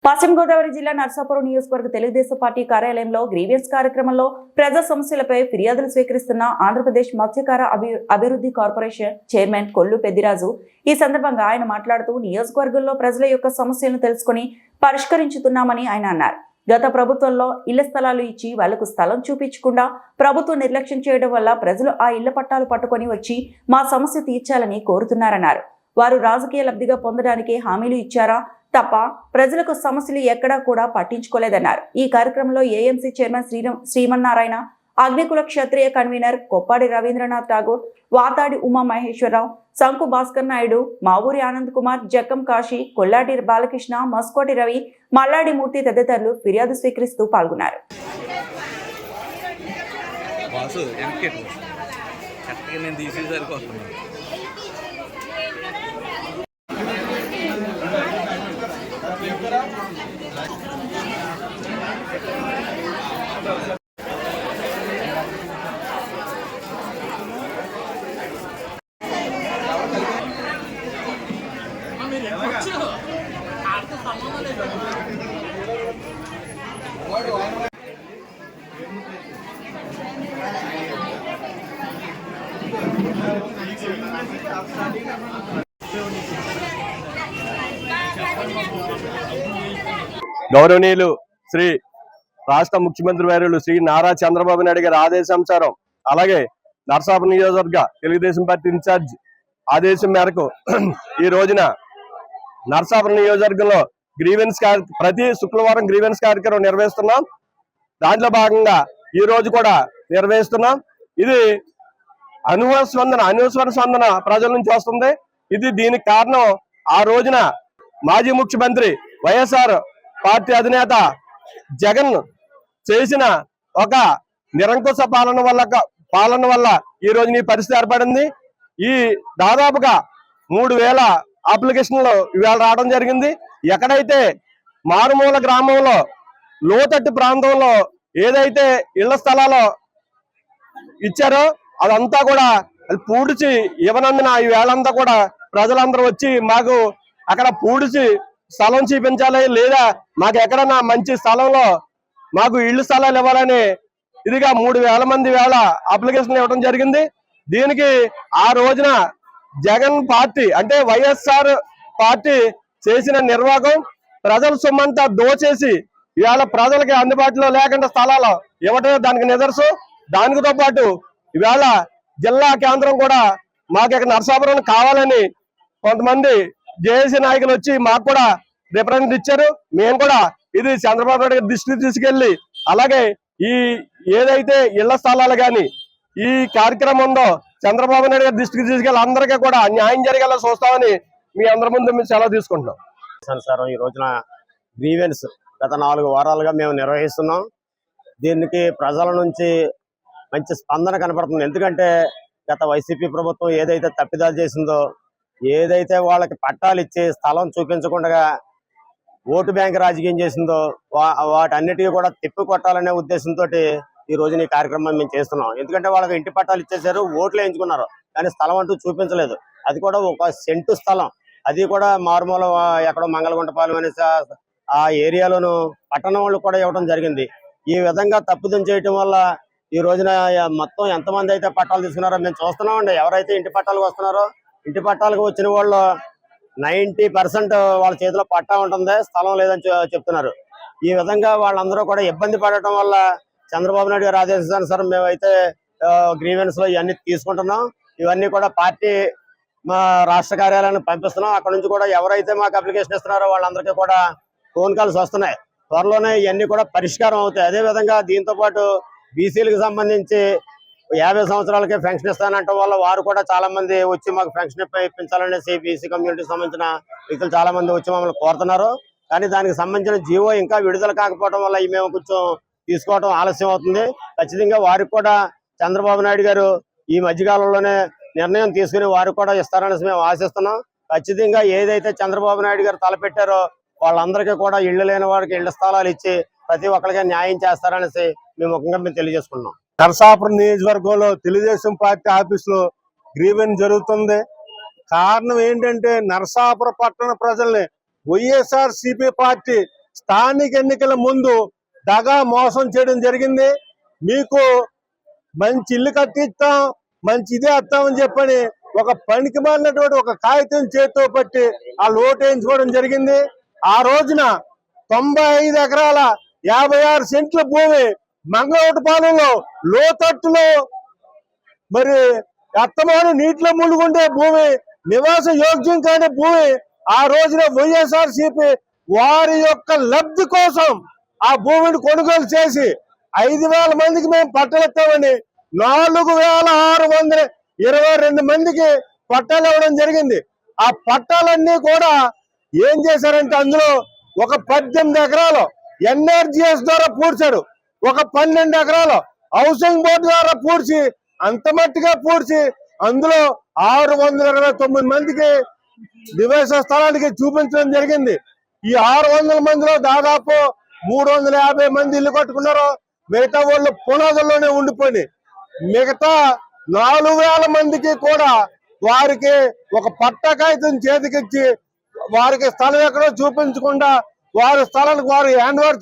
పశ్చిమ గోదావరి జిల్లా నర్సాపురం నియోజకవర్గ తెలుగుదేశం పార్టీ కార్యాలయంలో గ్రీవియన్స్ కార్యక్రమంలో ప్రజా సమస్యలపై ఫిర్యాదులు స్వీకరిస్తున్న ఆంధ్రప్రదేశ్ మత్స్యకార అభివృద్ధి కార్పొరేషన్ చైర్మన్ కొల్లు పెద్దిరాజు ఈ సందర్భంగా ఆయన మాట్లాడుతూ నియోజకవర్గంలో ప్రజల యొక్క సమస్యలను తెలుసుకుని పరిష్కరించుతున్నామని ఆయన అన్నారు. గత ప్రభుత్వంలో ఇళ్ల స్థలాలు ఇచ్చి వాళ్లకు స్థలం చూపించకుండా ప్రభుత్వం నిర్లక్ష్యం చేయడం వల్ల ప్రజలు ఆ ఇళ్ల పట్టాలు పట్టుకొని వచ్చి మా సమస్య తీర్చాలని కోరుతున్నారన్నారు. వారు రాజకీయ లబ్ధిగా పొందడానికి హామీలు ఇచ్చారా తప్ప ప్రజలకు సమస్యలు ఎక్కడా కూడా పట్టించుకోలేదన్నారు. ఈ కార్యక్రమంలో ఏఎంసీ చైర్మన్ శ్రీమన్నారాయణ, అగ్నికుల క్షత్రియ కన్వీనర్ కొప్పాడి రవీంద్రనాథ్ ఠాగూర్, వాతాడి ఉమా మహేశ్వరరావు, శంకు భాస్కర్ నాయుడు, మావూరి ఆనంద్ కుమార్, జక్కం కాశీ, కొల్లాటి బాలకృష్ణ, మస్కోటి రవి, మల్లాడి మూర్తి తదితరులు ఫిర్యాదు స్వీకరిస్తూ పాల్గొన్నారు. గౌరవనీయులు శ్రీ రాష్ట్ర ముఖ్యమంత్రి వర్యులు శ్రీ నారా చంద్రబాబు నాయుడు గారి ఆదేశానుసారం, అలాగే నర్సాపురం నియోజకవర్గ తెలుగుదేశం పార్టీ ఇన్ఛార్జ్ ఆదేశం మేరకు ఈ రోజున నర్సాపురం నియోజకవర్గంలో ప్రతి శుక్రవారం గ్రీవెన్స్ కార్యక్రమం నిర్వహిస్తున్నాం. దాంట్లో భాగంగా ఈ రోజు కూడా నిర్వహిస్తున్నాం. ఇది అనుస్వర స్పందన ప్రజల నుంచి వస్తుంది. దీనికి కారణం ఆ రోజున మాజీ ముఖ్యమంత్రి వైఎస్ఆర్ పార్టీ అధినేత జగన్ చేసిన ఒక నిరంకుశ పాలన వల్ల ఈ రోజు ఈ పరిస్థితి ఏర్పడింది. ఈ దాదాపుగా 3000 అప్లికేషన్లు ఇవాళ రావడం జరిగింది. ఎక్కడైతే మారుమూల గ్రామంలో లోతట్టు ప్రాంతంలో ఏదైతే ఇళ్ల స్థలాలు ఇచ్చారో అదంతా కూడా పూడ్చి ఇవ్వనందున ఈ వేళంతా కూడా ప్రజలందరూ వచ్చి మాకు అక్కడ పూడ్చి స్థలం చూపించాలి, లేదా మాకు ఎక్కడన్నా మంచి స్థలంలో మాకు ఇళ్ల స్థలాలు ఇవ్వాలని ఇదిగా 3000 మంది వేళ అప్లికేషన్లు ఇవ్వడం జరిగింది. దీనికి ఆ రోజున జగన్ పార్టీ అంటే వైఎస్ఆర్ పార్టీ చేసిన నిర్వాహకం ప్రజల సొమ్మంతా దోచేసి ఇవాళ ప్రజలకి అందుబాటులో లేకుండా స్థలాలు ఇవ్వటమే దానికి నిదర్శనం. దానితో పాటు ఇవాళ జిల్లా కేంద్రం కూడా మాకు ఇక్కడ నర్సాపురం కావాలని కొంతమంది జేఏసీ నాయకులు వచ్చి మాకు కూడా రిప్రజెంట్ ఇచ్చారు. మేము కూడా ఇది చంద్రబాబు నాయుడు గారి దృష్టికి తీసుకెళ్లి, అలాగే ఈ ఏదైతే ఇళ్ల స్థలాలు కానీ ఈ కార్యక్రమం ఉందో చంద్రబాబు నాయుడు గారి దృష్టికి తీసుకెళ్లి అందరికీ కూడా న్యాయం జరిగేలా చూస్తామని మీ అందరి ముందు మేము సెలవు తీసుకుంటున్నాం. సార్, ఈ రోజున గ్రీవెన్స్ గత 4 వారాలుగా మేము నిర్వహిస్తున్నాం. దీనికి ప్రజల నుంచి మంచి స్పందన కనపడుతుంది. ఎందుకంటే గత వైసీపీ ప్రభుత్వం ఏదైతే తప్పిదాలు చేసిందో, ఏదైతే వాళ్ళకి పట్టాలు ఇచ్చి స్థలం చూపించకుండా ఓటు బ్యాంక్ రాజకీయం చేసిందో వాటన్నిటికీ కూడా తిప్పి కొట్టాలనే ఉద్దేశంతో ఈ రోజున ఈ కార్యక్రమం మేము చేస్తున్నాం. ఎందుకంటే వాళ్ళకి ఇంటి పట్టాలు ఇచ్చేసారు, ఓట్లు వేయించుకున్నారు, కానీ స్థలం అంటూ చూపించలేదు. అది కూడా 1 సెంటు స్థలం, అది కూడా మారుమూల ఎక్కడో మంగళగుంటపాలెం అనే ఆ ఏరియాలోను పట్టణం వాళ్ళు కూడా ఇవ్వడం జరిగింది. ఈ విధంగా తప్పుదం చేయటం వల్ల ఈ రోజున మొత్తం ఎంతమంది అయితే పట్టాలు తీసుకున్నారో మేము చూస్తున్నామండి. ఎవరైతే ఇంటి పట్టాలకు వస్తున్నారో ఇంటి పట్టాలకు వచ్చిన వాళ్ళు 90% వాళ్ళ చేతిలో పట్టా ఉంటుంది, స్థలం లేదని చెప్తున్నారు. ఈ విధంగా వాళ్ళందరూ కూడా ఇబ్బంది పడటం వల్ల చంద్రబాబు నాయుడు గారు ఆదేశానుసారం మేమైతే గ్రీవెన్స్ లో ఇవన్నీ తీసుకుంటున్నాం. ఇవన్నీ కూడా పార్టీ మా రాష్ట్ర కార్యాలయాన్ని పంపిస్తున్నాం. అక్కడ నుంచి కూడా ఎవరైతే మాకు అప్లికేషన్ ఇస్తున్నారో వాళ్ళందరికీ కూడా ఫోన్ కాల్స్ వస్తున్నాయి. త్వరలోనే ఇవన్నీ కూడా పరిష్కారం అవుతాయి. అదే విధంగా దీంతో పాటు బీసీలకు సంబంధించి 50 సంవత్సరాలకే పెన్షన్ ఇస్తానంటం వల్ల వారు కూడా చాలా మంది వచ్చి మాకు పెన్షన్ ఇప్పించాలనేసి బీసీ కమ్యూనిటీకి సంబంధించిన వ్యక్తులు చాలా మంది వచ్చి మమ్మల్ని కోరుతున్నారు. కానీ దానికి సంబంధించిన జీవో ఇంకా విడుదల కాకపోవడం వల్ల మేము కొంచెం తీసుకోవడం ఆలస్యం అవుతుంది. ఖచ్చితంగా వారికి కూడా చంద్రబాబు నాయుడు గారు ఈ మధ్యకాలంలోనే నిర్ణయం తీసుకుని వారికి కూడా ఇస్తారనేసి మేము ఆశిస్తున్నాం. ఖచ్చితంగా ఏదైతే చంద్రబాబు నాయుడు గారు తలపెట్టారో వాళ్ళందరికీ కూడా ఇళ్లు లేని వారికి ఇళ్ల స్థలాలు ఇచ్చి ప్రతి ఒక్కరికి న్యాయం చేస్తారనేసి మేము ముఖ్యంగా మేము తెలియజేసుకున్నాం. నరసాపురం నియోజకవర్గంలో తెలుగుదేశం పార్టీ ఆఫీసులో గ్రీవెన్స్ జరుగుతుంది. కారణం ఏంటంటే నరసాపురం పట్టణ ప్రజల్ని వైఎస్ఆర్ సిపి పార్టీ స్థానిక ఎన్నికల ముందు దగా మోసం చేయడం జరిగింది. మీకు మంచి ఇల్లు కట్టిస్తాం, మంచి ఇదే వస్తామని చెప్పని ఒక పనికి మాలినటువంటి ఒక కాగితం చేతితో పట్టి ఆ ఓటు వేయించుకోవడం జరిగింది. ఆ రోజున 95 ఎకరాల 56 సెంట్ల భూమి మంగళవటపాలెంలో లోతట్టులో మరి అత్తమాను నీటిలో ములుగుండే భూమి, నివాస యోగ్యం కాని భూమి ఆ రోజున వైఎస్ఆర్సీపీ వారి యొక్క లబ్ధి కోసం ఆ భూమిని కొనుగోలు చేసి 5,000 మందికి మేము పట్టాలిస్తామని 4,622 మందికి పట్టాలు ఇవ్వడం జరిగింది. ఆ పట్టాలన్నీ కూడా ఏం చేశారంటే అందులో ఒక 18 ఎకరాలు ఎన్ఆర్జీఎస్ ద్వారా పూడ్చాడు, ఒక 12 ఎకరాలు హౌసింగ్ బోర్డు ద్వారా పూడ్చి అంత మట్టిగా పూడ్చి అందులో 629 మందికి నివాస స్థలానికి చూపించడం జరిగింది. ఈ 600 మందిలో దాదాపు 350 మంది ఇల్లు కట్టుకున్నారు. మిగతా వాళ్ళు పునాదుల్లోనే ఉండిపోయి మిగతా 4,000 మందికి కూడా వారికి ఒక పట్టా కాగితం చేతికిచ్చి వారికి స్థలం ఎక్కడో చూపించకుండా వారి స్థలానికి వారు హ్యాండ్ ఓవర్